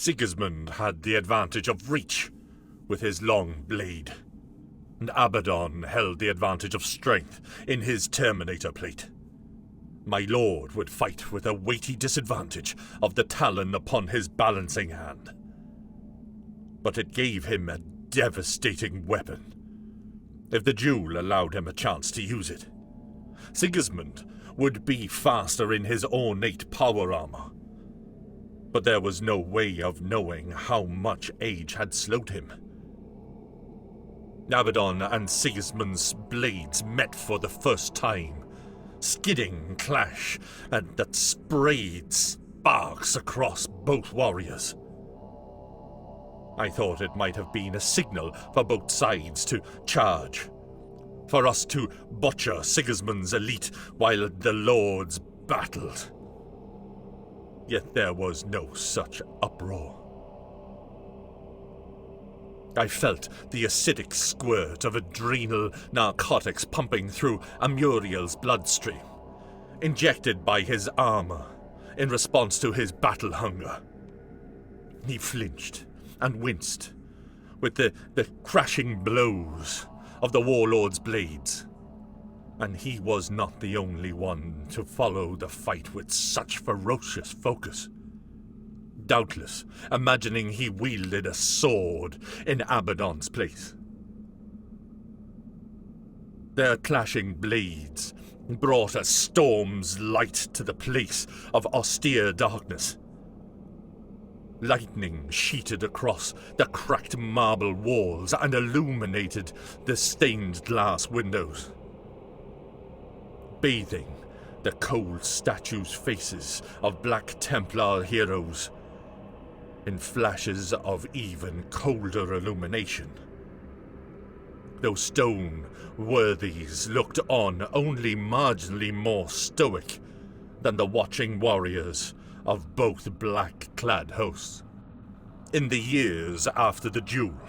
Sigismond had the advantage of reach with his long blade, and Abaddon held the advantage of strength in his Terminator plate. My lord would fight with a weighty disadvantage of the talon upon his balancing hand. But it gave him a devastating weapon, if the jewel allowed him a chance to use it. Sigismond would be faster in his ornate power armor, but there was no way of knowing how much age had slowed him. Abaddon and Sigismund's blades met for the first time, skidding clash and that sprayed sparks across both warriors. I thought it might have been a signal for both sides to charge, for us to butcher Sigismund's elite while the lords battled. Yet there was no such uproar. I felt the acidic squirt of adrenal narcotics pumping through Amuriel's bloodstream, injected by his armor in response to his battle hunger. He flinched and winced with the crashing blows of the warlord's blades, and he was not the only one to follow the fight with such ferocious focus, doubtless imagining he wielded a sword in Abaddon's place. Their clashing blades brought a storm's light to the place of austere darkness. Lightning sheeted across the cracked marble walls and illuminated the stained glass windows, bathing the cold statues' faces of Black Templar heroes in flashes of even colder illumination. Those stone worthies looked on only marginally more stoic than the watching warriors of both black-clad hosts. In the years after the duel,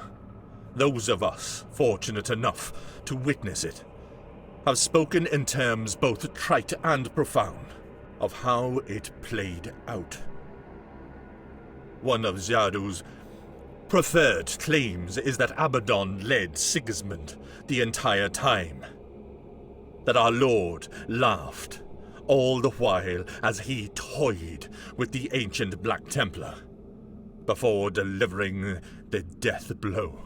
those of us fortunate enough to witness it have spoken in terms both trite and profound of how it played out. One of Xadu's preferred claims is that Abaddon led Sigismund the entire time, that our Lord laughed all the while as he toyed with the ancient Black Templar before delivering the death blow.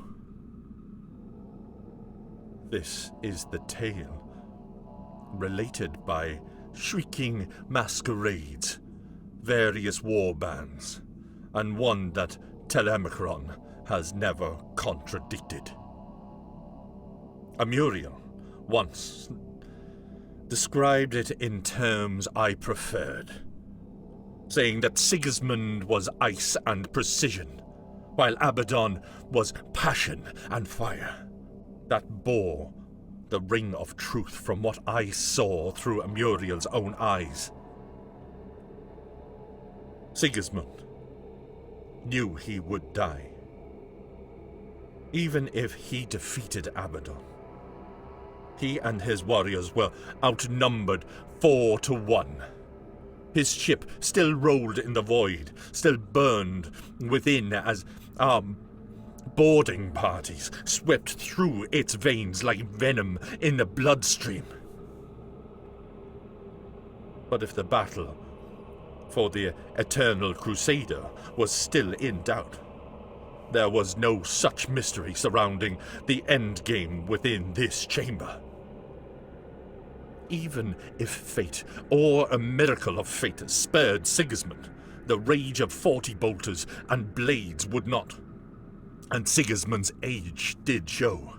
This is the tale related by shrieking masquerades, various war bands, and one that Telemachron has never contradicted. Amuriel once described it in terms I preferred, saying that Sigismund was ice and precision, while Abaddon was passion and fire. That bore the ring of truth from what I saw through Amuriel's own eyes. Sigismund knew he would die, even if he defeated Abaddon. He and his warriors were outnumbered 4-1. His ship still rolled in the void, still burned within as our boarding parties swept through its veins like venom in the bloodstream. But if the battle for the Eternal Crusader was still in doubt, there was no such mystery surrounding the endgame within this chamber. Even if fate, or a miracle of fate, spared Sigismund, the rage of 40 bolters and blades would not, and Sigismund's age did show.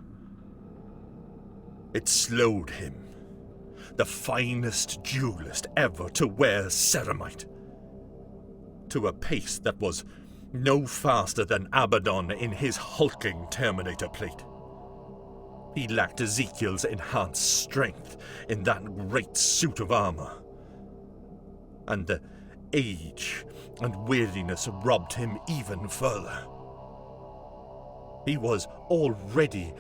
It slowed him, the finest duelist ever to wear ceramite, to a pace that was no faster than Abaddon in his hulking Terminator plate. He lacked Ezekiel's enhanced strength in that great suit of armor, and the age and weariness robbed him even further. He was already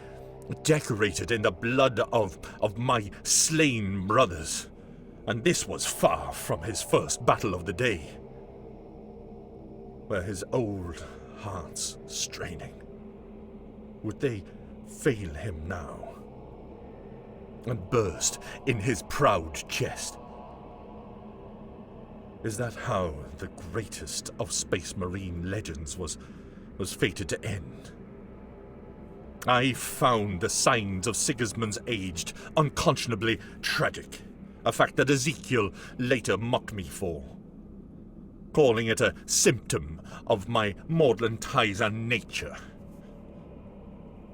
decorated in the blood of my slain brothers, and this was far from his first battle of the day. were his old hearts straining? Would they fail him now and burst in his proud chest? Is that how the greatest of space marine legends was fated to end? I found the signs of Sigismund's aged, unconscionably tragic, a fact that Ezekiel later mocked me for, calling it a symptom of my maudlin ties and nature.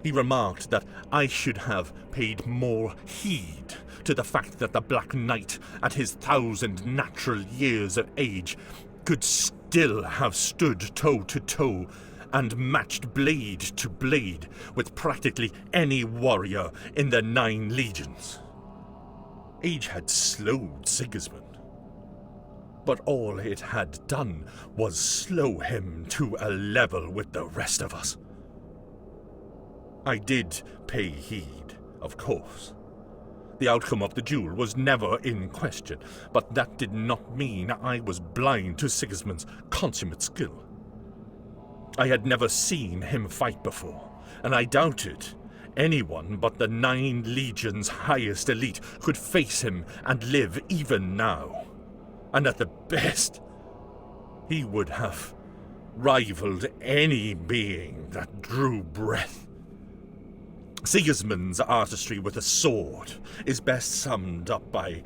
He remarked that I should have paid more heed to the fact that the Black Knight, at his 1,000 natural years of age, could still have stood toe to toe and matched blade to blade with practically any warrior in the 9 legions. Age had slowed Sigismund, but all it had done was slow him to a level with the rest of us. I did pay heed, of course. The outcome of the duel was never in question, but that did not mean I was blind to Sigismund's consummate skill. I had never seen him fight before, and I doubted anyone but the 9 legions' highest elite could face him and live even now. And at the best, he would have rivaled any being that drew breath. Sigismund's artistry with a sword is best summed up by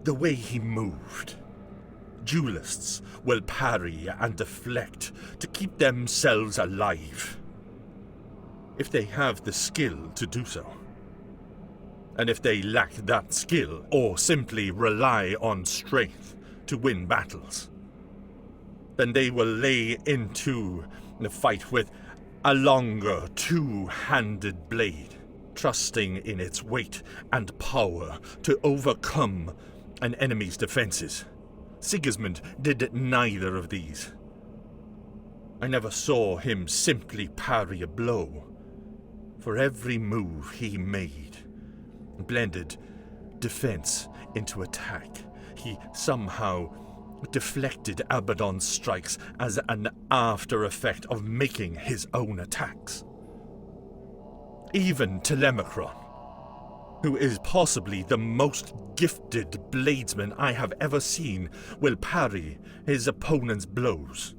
the way he moved. Duelists will parry and deflect to keep themselves alive, if they have the skill to do so. And if they lack that skill, or simply rely on strength to win battles, then they will lay into the fight with a longer, 2-handed blade, trusting in its weight and power to overcome an enemy's defenses. Sigismund did neither of these. I never saw him simply parry a blow. For every move he made blended defense into attack. He somehow deflected Abaddon's strikes as an after effect of making his own attacks. Even Telemachron, who is possibly the most gifted bladesman I have ever seen, will parry his opponent's blows.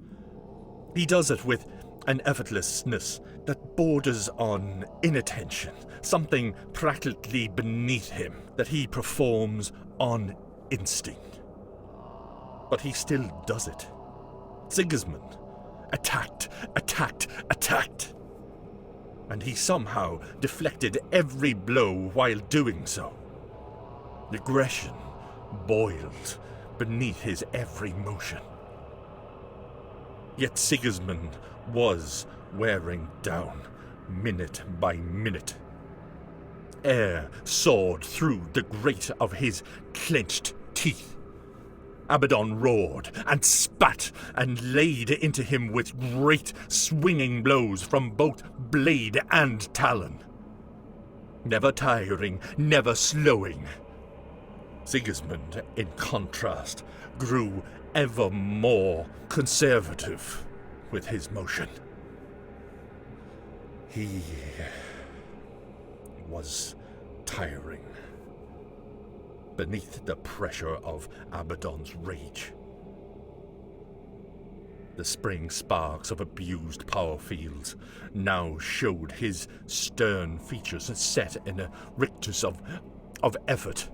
He does it with an effortlessness that borders on inattention, something practically beneath him that he performs on instinct. But he still does it. Sigismund attacked, and he somehow deflected every blow while doing so. Aggression boiled beneath his every motion. Yet Sigismund was wearing down, minute by minute. Air soared through the grate of his clenched teeth. Abaddon roared and spat and laid into him with great swinging blows from both blade and talon. Never tiring, never slowing. Sigismund, in contrast, grew ever more conservative with his motion. He was tiring beneath the pressure of Abaddon's rage. The spring sparks of abused power fields now showed his stern features set in a rictus of effort.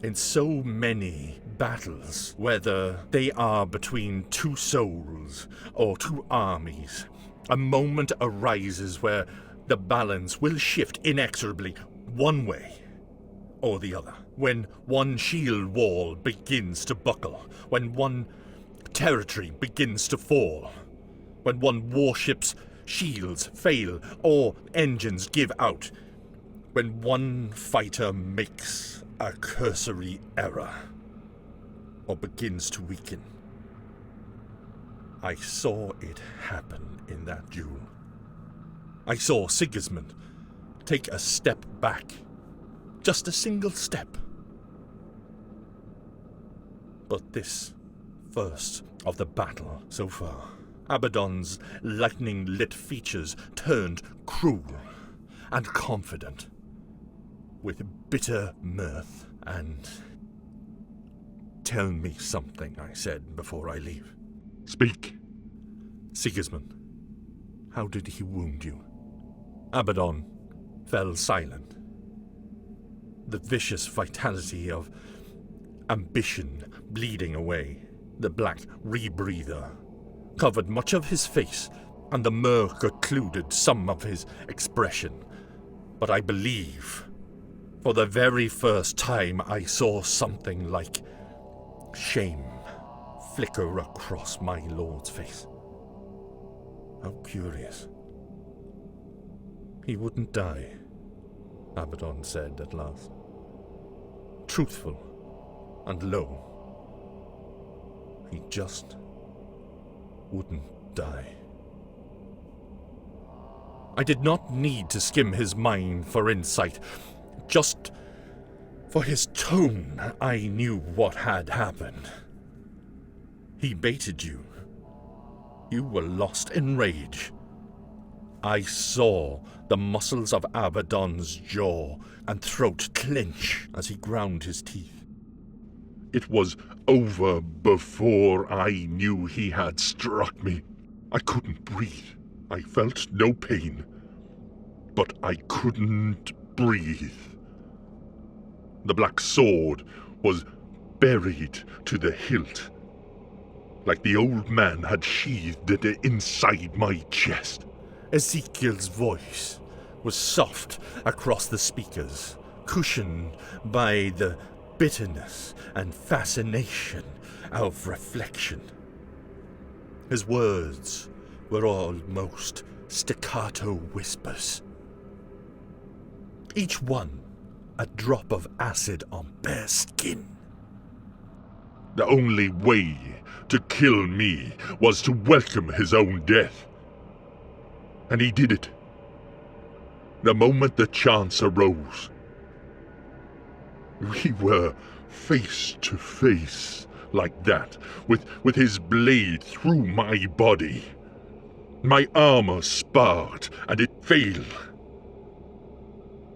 In so many battles, whether they are between 2 souls or 2 armies, a moment arises where the balance will shift inexorably one way or the other. When one shield wall begins to buckle, when one territory begins to fall, when one warship's shields fail or engines give out, when one fighter makes a cursory error or begins to weaken. I saw it happen in that duel. I saw Sigismund take a step back, just a single step. But this first of the battle so far. Abaddon's lightning-lit features turned cruel and confident, with bitter mirth and... "Tell me something," I said before I leave. Speak. "Sigismond, how did he wound you?" Abaddon fell silent. The vicious vitality of ambition bleeding away, the black rebreather covered much of his face, and the murk occluded some of his expression. But I believe, for the very first time, I saw something like shame flicker across my lord's face. How curious. "He wouldn't die," Abaddon said at last. Truthful and low. He just wouldn't die. I did not need to skim his mind for insight. Just for his tone, I knew what had happened. He baited you. You were lost in rage. I saw the muscles of Abaddon's jaw and throat clench as he ground his teeth. It was over before I knew he had struck me. I couldn't breathe. I felt no pain, but I couldn't breathe. The black sword was buried to the hilt, like the old man had sheathed it inside my chest. Ezekiel's voice was soft across the speakers, cushioned by the bitterness and fascination of reflection. His words were almost staccato whispers, each one a drop of acid on bare skin. The only way to kill me was to welcome his own death. And he did it. The moment the chance arose. We were face to face like that, with his blade through my body. My armor sparked, and it failed.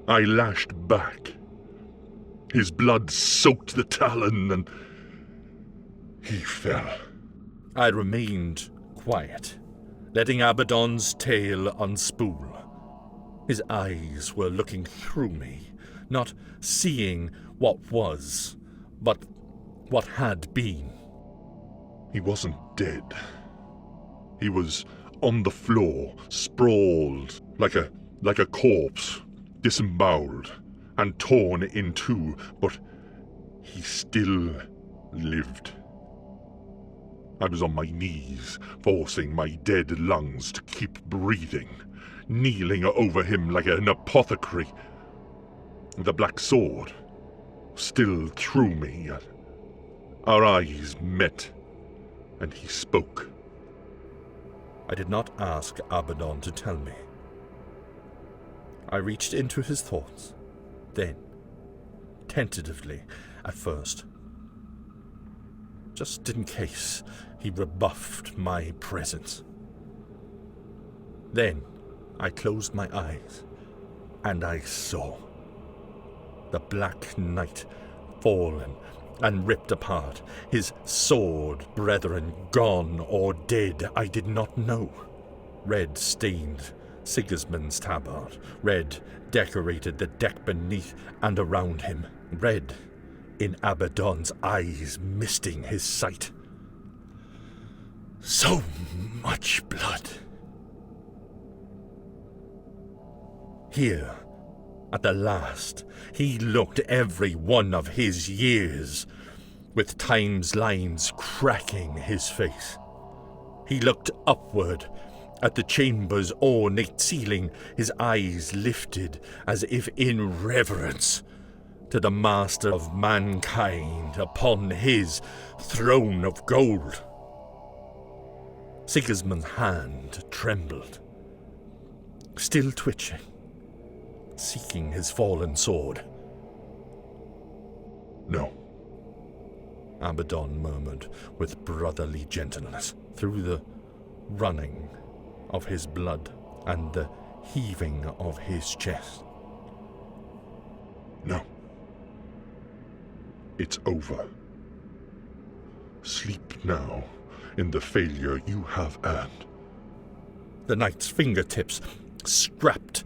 I lashed back. His blood soaked the talon, and he fell. I remained quiet, letting Abaddon's tail unspool. His eyes were looking through me, not seeing what was, but what had been. He wasn't dead. He was on the floor, sprawled like a corpse, disemboweled and torn in two, but he still lived. I was on my knees, forcing my dead lungs to keep breathing, kneeling over him like an apothecary. The black sword still through me. Our eyes met, and he spoke. I did not ask Abaddon to tell me. I reached into his thoughts, then, tentatively at first, just in case he rebuffed my presence. Then I closed my eyes, and I saw the Black Knight fallen and ripped apart, his sword brethren gone or dead, I did not know. Red stained Sigismund's tabard, red decorated the deck beneath and around him, red in Abaddon's eyes misting his sight. So much blood. Here, at the last, he looked every one of his years, with time's lines cracking his face. He looked upward at the chamber's ornate ceiling, his eyes lifted as if in reverence to the master of mankind upon his throne of gold. Sigismund's hand trembled, still twitching, seeking his fallen sword. No. Abaddon murmured with brotherly gentleness through the running of his blood and the heaving of his chest. No. It's over. Sleep now in the failure you have earned. The knight's fingertips scrapped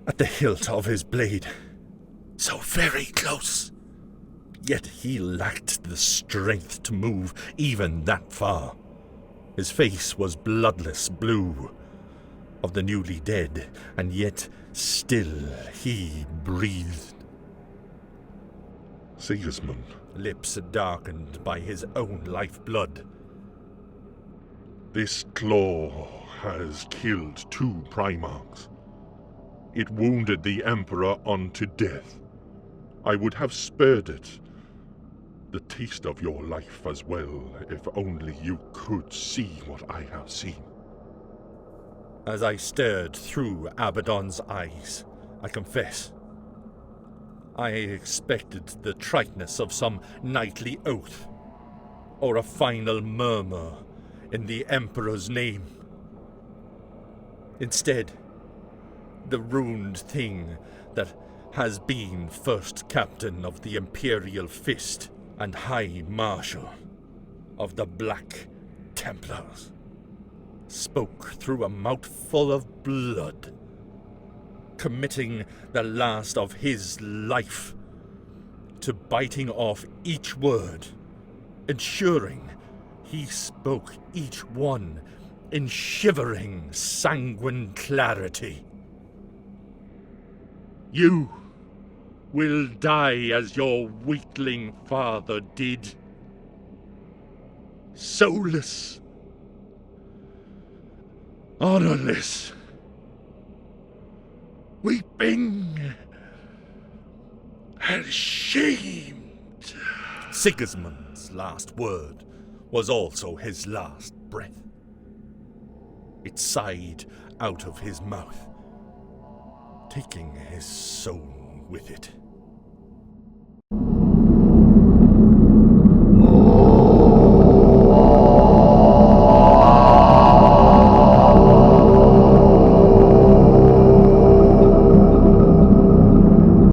at the hilt of his blade. So very close. Yet he lacked the strength to move even that far. His face was bloodless blue of the newly dead, and yet still he breathed. Sigismond, Lips darkened by his own lifeblood. this claw has killed 2 Primarchs. It wounded the Emperor unto death. I would have spared it. The taste of your life as well, if only you could see what I have seen. As I stared through Abaddon's eyes, I confess, I expected the triteness of some knightly oath, or a final murmur in the Emperor's name. Instead, the ruined thing that has been First Captain of the Imperial Fist and High Marshal of the Black Templars spoke through a mouthful of blood, committing the last of his life to biting off each word, ensuring he spoke each one in shivering, sanguine clarity. You will die as your weakling father did. Soulless, honorless, weeping, and ashamed. Sigismund's last word was also his last breath. It sighed out of his mouth, taking his soul with it.